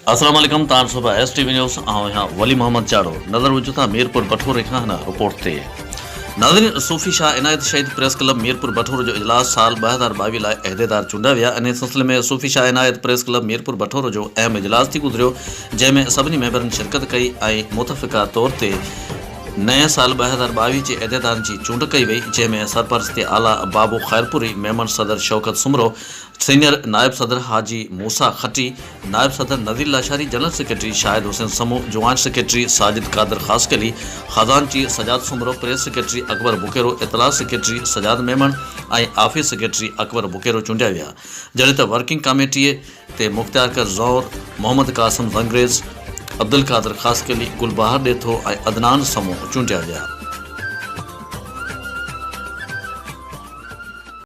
अस्सलाम वालेकुम तार सुबह STV न्यूज़ आओ यहाँ वली मोहम्मद जाड़ो नज़र वजूदा मीरपुर बठोरे खां हिन रिपोर्ट ते नाज़रीन सूफ़ी शाह इनायत शहीद प्रेस क्लब मीरपुर बठोरो जो इजलास साल 2022 लाइ अहदेदार चूंडिया विया। इन सिलसिले में सूफ़ी शाह इनायत प्रेस क्लब मीरपुर बठोरो जो अहम इजलास थी गुज़रियो, जंहिंमें सभिनी मेंबरनि शिरकत कई ऐं मुतफ़िक़ा तौर ते नए साल 2022 जे अहदेदारनि जी चूंड कई वई, जंहिंमें सरपरस्ती आला बाबू खैरपुरी, मेमन सदर शौकत सुमरो, सीनियर नायब सदर हाजी मूसा खटी, नायब सदर Nazir Lashari, general secretary Shahid Hussain Samoo, joint secretary Sajid Qadir Khaskheli, खजानची सजाद सुमरो, प्रेस सेक्रेटरी अकबर बुकेरो, इतला सेक्रेटरी सजाद मेमन ऐं ऑफिस सेक्रेटरी अकबर बुकेरो चूंडिया विया। जॾहिं त वर्किंग कमेटीअ ते मुख्तियार कर ज़ौर, मोहम्मद कासिम ज़ंग्रेज़, अब्दुल कादर खासकली, गुलबहार ॾेथो ऐं अदनान समूह चूंडिया विया।